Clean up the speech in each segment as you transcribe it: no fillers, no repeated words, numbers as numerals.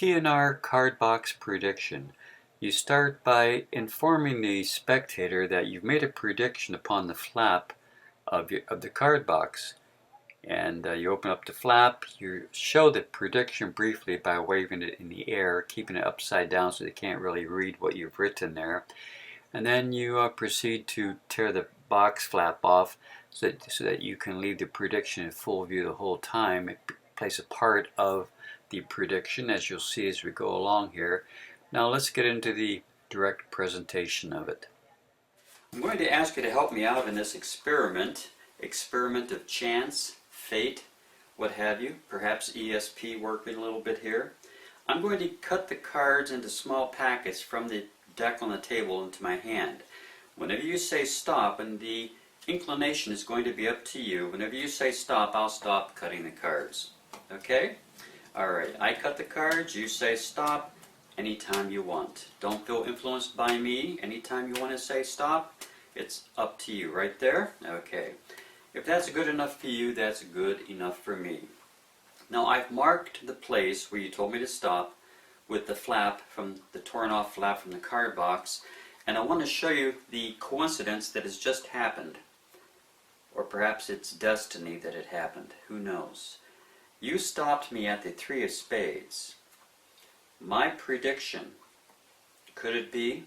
TnR Cardbox prediction. You start by informing the spectator that you've made a prediction upon the flap of the card box. And you open up the flap, you show the prediction briefly by waving it in the air, keeping it upside down so they can't really read what you've written there. And then you proceed to tear the box flap off so that you can leave the prediction in full view the whole time. It plays a part of the prediction, as you'll see as we go along here. Now let's get into the direct presentation of it. I'm going to ask you to help me out in this experiment of chance, fate, what have you, perhaps ESP working a little bit here. I'm going to cut the cards into small packets from the deck on the table into my hand. Whenever you say stop, and the inclination is going to be up to you, whenever you say stop, I'll stop cutting the cards. Okay? Alright, I cut the cards, you say stop anytime you want. Don't feel influenced by me. Anytime you want to say stop, it's up to you. Right there? Okay. If that's good enough for you, that's good enough for me. Now I've marked the place where you told me to stop with the flap, from the torn off flap from the card box, and I want to show you the coincidence that has just happened. Or perhaps it's destiny that it happened. Who knows? You stopped me at the 3 of spades. My prediction, could it be?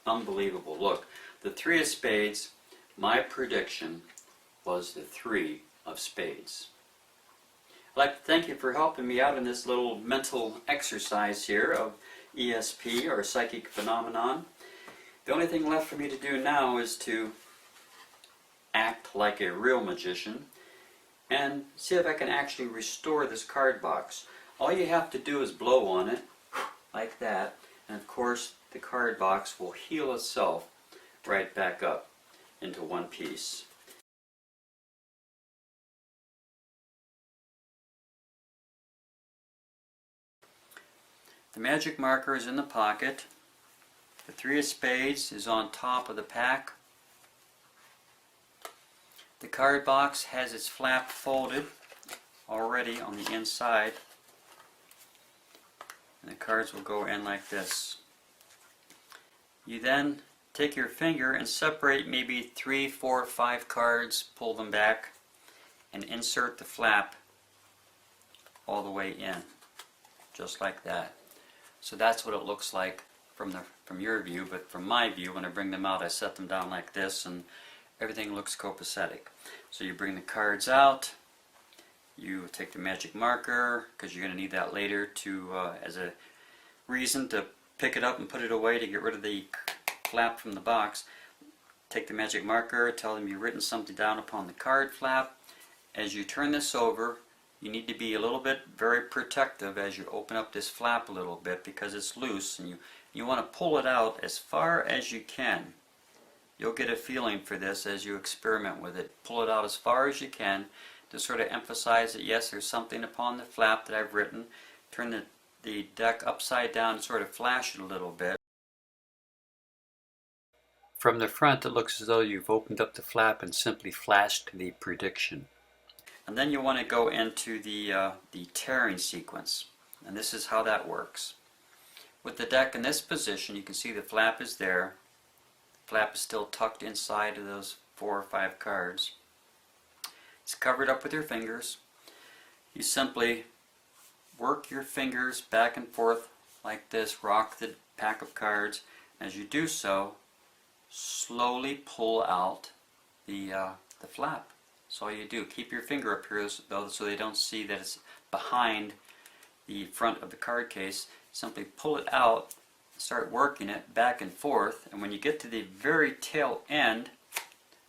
Unbelievable. Look, the 3 of spades, my prediction was the 3 of spades. I'd like to thank you for helping me out in this little mental exercise here of ESP, or psychic phenomenon. The only thing left for me to do now is to act like a real magician and see if I can actually restore this card box. All you have to do is blow on it, like that, and of course the card box will heal itself right back up into one piece. The magic marker is in the pocket. The 3 of spades is on top of the pack. The card box has its flap folded already on the inside, and the cards will go in like this. You then take your finger and separate maybe 3, 4, 5 cards, pull them back, and insert the flap all the way in, just like that. So that's what it looks like from your view, but from my view, when I bring them out, I set them down like this, and everything looks copacetic. So you bring the cards out, you take the magic marker, because you're going to need that later to as a reason to pick it up and put it away to get rid of the flap from the box. Take the magic marker, tell them you've written something down upon the card flap. As you turn this over, you need to be a little bit very protective as you open up this flap a little bit, because it's loose, and you want to pull it out as far as you can. You'll get a feeling for this as you experiment with it. Pull it out as far as you can to sort of emphasize that yes, there's something upon the flap that I've written. Turn the deck upside down and sort of flash it a little bit. From the front, it looks as though you've opened up the flap and simply flashed the prediction. And then you want to go into the tearing sequence. And this is how that works. With the deck in this position, you can see the flap is there. Flap is still tucked inside of those 4 or 5 cards. It's covered up with your fingers. You simply work your fingers back and forth like this, rock the pack of cards. As you do so, slowly pull out the flap. That's all you do. Keep your finger up here though, so they don't see that it's behind the front of the card case. Simply pull it out, start working it back and forth, and when you get to the very tail end,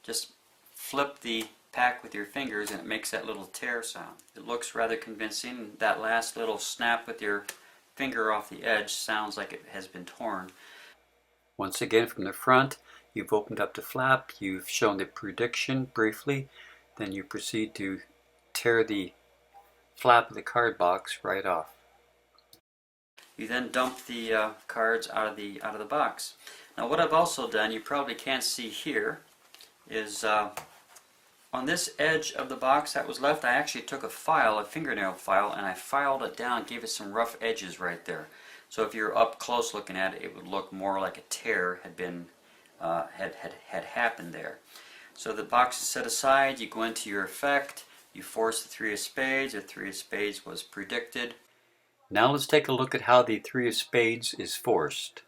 just flip the pack with your fingers and it makes that little tear sound. It looks rather convincing. That last little snap with your finger off the edge sounds like it has been torn. Once again, from the front, you've opened up the flap, you've shown the prediction briefly, then you proceed to tear the flap of the card box right off. You then dump the cards out of the box. Now what I've also done, you probably can't see here, is On this edge of the box that was left, I actually took a file, a fingernail file, and I filed it down, gave it some rough edges right there. So if you're up close looking at it, it would look more like a tear had been had happened there. So the box is set aside, you go into your effect, you force the three of spades. The three of spades was predicted. Now let's take a look at how the three of spades is forced.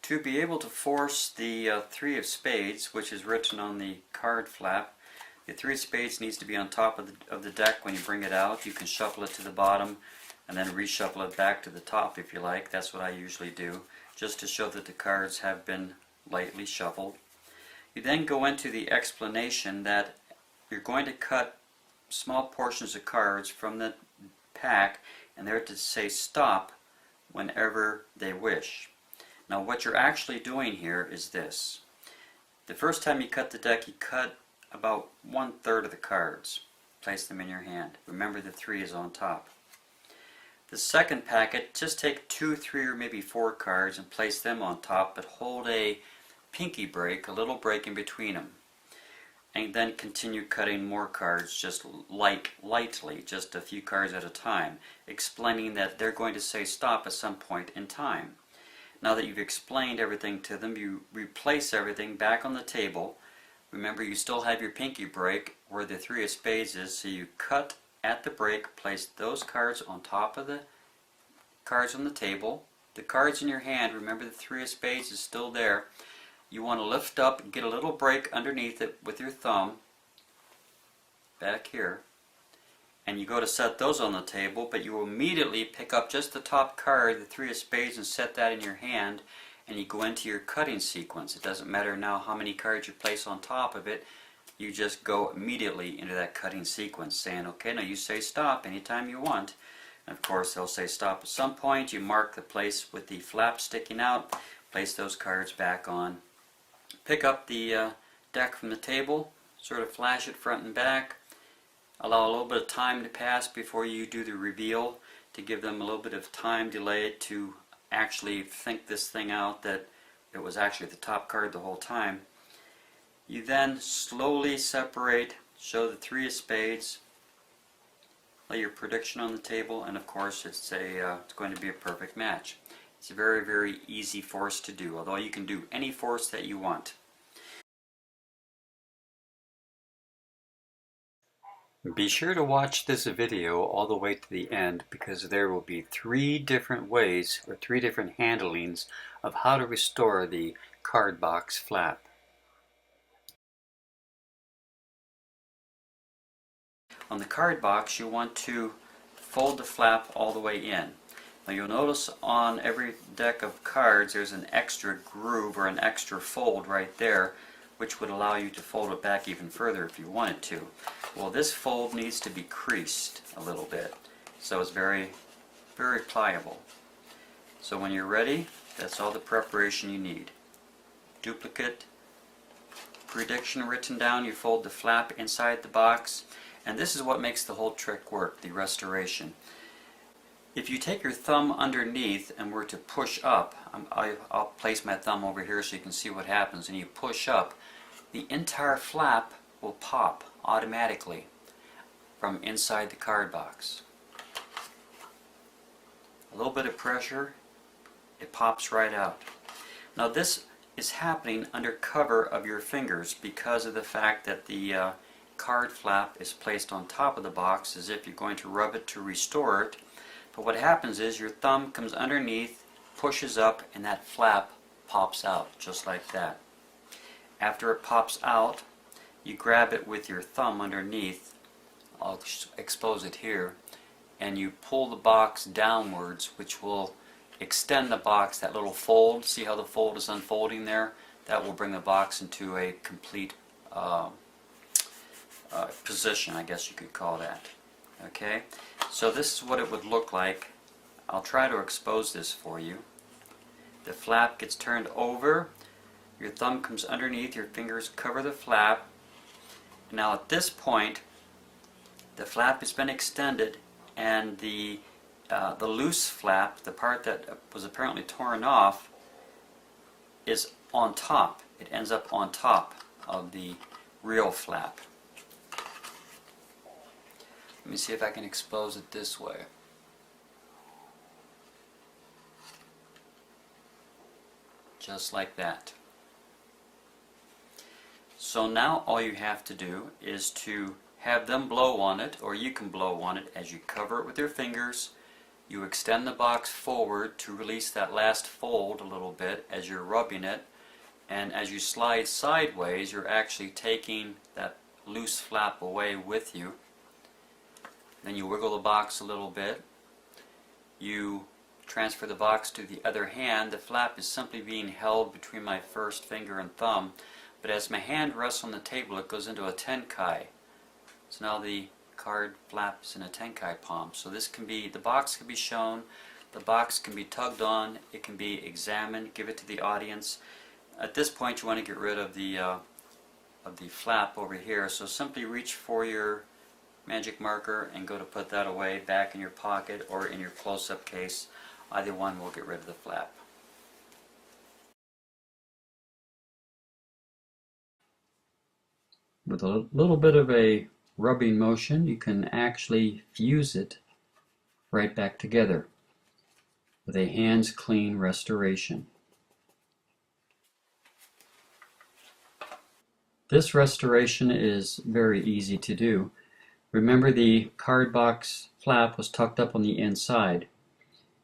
To be able to force the three of spades, which is written on the card flap, the three of spades needs to be on top of the deck when you bring it out. You can shuffle it to the bottom and then reshuffle it back to the top if you like. That's what I usually do, just to show that the cards have been lightly shuffled. You then go into the explanation that you're going to cut small portions of cards from the pack, and they're to say stop whenever they wish. Now what you're actually doing here is this. The first time you cut the deck, you cut about 1/3 of the cards. Place them in your hand. Remember the 3 is on top. The second packet, just take 2, 3, or maybe 4 cards and place them on top, but hold a pinky break, a little break in between them. And then continue cutting more cards, just lightly, just a few cards at a time, explaining that they're going to say stop at some point in time. Now that you've explained everything to them, you replace everything back on the table. Remember, you still have your pinky break where the three of spades is, so you cut at the break, place those cards on top of the cards on the table. The cards in your hand, remember the three of spades is still there. You want to lift up and get a little break underneath it with your thumb, back here, and you go to set those on the table, but you immediately pick up just the top card, the three of spades, and set that in your hand, and you go into your cutting sequence. It doesn't matter now how many cards you place on top of it, you just go immediately into that cutting sequence, saying, okay, now you say stop anytime you want. And of course they'll say stop at some point. You mark the place with the flap sticking out, place those cards back on. Pick up the deck from the table, sort of flash it front and back. Allow a little bit of time to pass before you do the reveal, to give them a little bit of time delay to actually think this thing out, that it was actually the top card the whole time. You then slowly separate, show the three of spades, lay your prediction on the table, and of course it's going to be a perfect match. It's a very, very easy force to do, although you can do any force that you want. Be sure to watch this video all the way to the end, because there will be 3 different ways, or 3 different handlings of how to restore the Cardbox flap. On the Cardbox, you want to fold the flap all the way in. Now you'll notice on every deck of cards there's an extra groove or an extra fold right there, which would allow you to fold it back even further if you wanted to. Well, this fold needs to be creased a little bit, so it's very, very pliable. So when you're ready, that's all the preparation you need. Duplicate, prediction written down, you fold the flap inside the box, and this is what makes the whole trick work, the restoration. If you take your thumb underneath and were to push up, I'll place my thumb over here so you can see what happens, and you push up, the entire flap will pop automatically from inside the card box. A little bit of pressure, it pops right out. Now this is happening under cover of your fingers because of the fact that the card flap is placed on top of the box as if you're going to rub it to restore it. But what happens is your thumb comes underneath, pushes up, and that flap pops out just like that. After it pops out, you grab it with your thumb underneath, I'll expose it here, and you pull the box downwards, which will extend the box, that little fold. See how the fold is unfolding there? That will bring the box into a complete position, I guess you could call that. Okay, so this is what it would look like. I'll try to expose this for you. The flap gets turned over, your thumb comes underneath, your fingers cover the flap. Now at this point, the flap has been extended, and the loose flap, the part that was apparently torn off, is on top. It ends up on top of the real flap. Let me see if I can expose it this way. Just like that. So now all you have to do is to have them blow on it, or you can blow on it as you cover it with your fingers. You extend the box forward to release that last fold a little bit as you're rubbing it, and as you slide sideways you're actually taking that loose flap away with you. Then you wiggle the box a little bit. You transfer the box to the other hand. The flap is simply being held between my first finger and thumb, but as my hand rests on the table it goes into a tenkai. So now the card flap is in a tenkai palm. So this can be, the box can be shown, the box can be tugged on, it can be examined, give it to the audience. At this point you want to get rid of the flap over here, so simply reach for your magic marker and go to put that away back in your pocket or in your close-up case. Either one will get rid of the flap. With a little bit of a rubbing motion you can actually fuse it right back together with a hands clean restoration. This restoration is very easy to do. Remember, the card box flap was tucked up on the inside,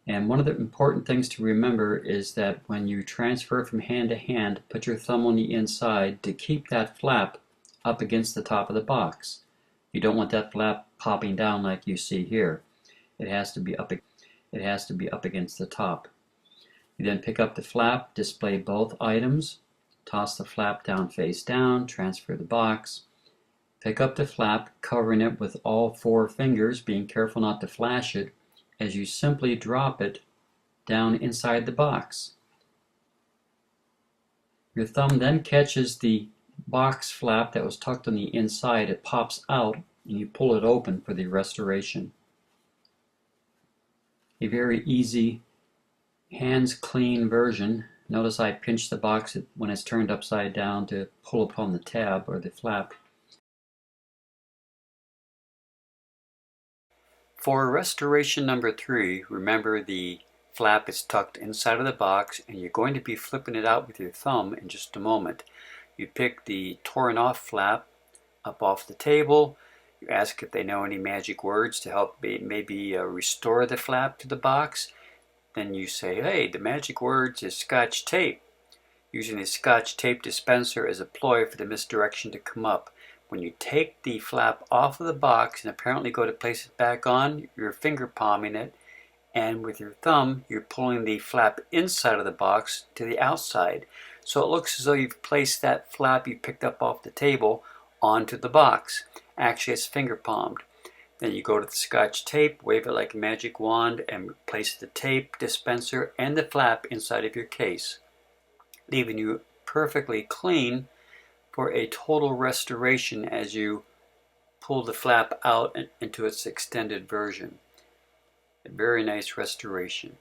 and one of the important things to remember is that when you transfer from hand to hand, put your thumb on the inside to keep that flap up against the top of the box. You don't want that flap popping down like you see here. It has to be up against the top. You then pick up the flap, display both items, toss the flap down face down, transfer the box. Pick up the flap, covering it with all four fingers, being careful not to flash it, as you simply drop it down inside the box. Your thumb then catches the box flap that was tucked on the inside. It pops out and you pull it open for the restoration. A very easy, hands clean version. Notice I pinch the box when it's turned upside down to pull upon the tab or the flap. For restoration number 3, remember the flap is tucked inside of the box and you're going to be flipping it out with your thumb in just a moment. You pick the torn off flap up off the table. You ask if they know any magic words to help maybe restore the flap to the box. Then you say, hey, the magic words is Scotch tape. Using the Scotch tape dispenser as a ploy for the misdirection to come up. When you take the flap off of the box and apparently go to place it back on, you're finger palming it, and with your thumb you're pulling the flap inside of the box to the outside. So it looks as though you've placed that flap you picked up off the table onto the box. Actually it's finger palmed. Then you go to the Scotch tape, wave it like a magic wand, and place the tape dispenser and the flap inside of your case, leaving you perfectly clean for a total restoration as you pull the flap out into its extended version. A very nice restoration.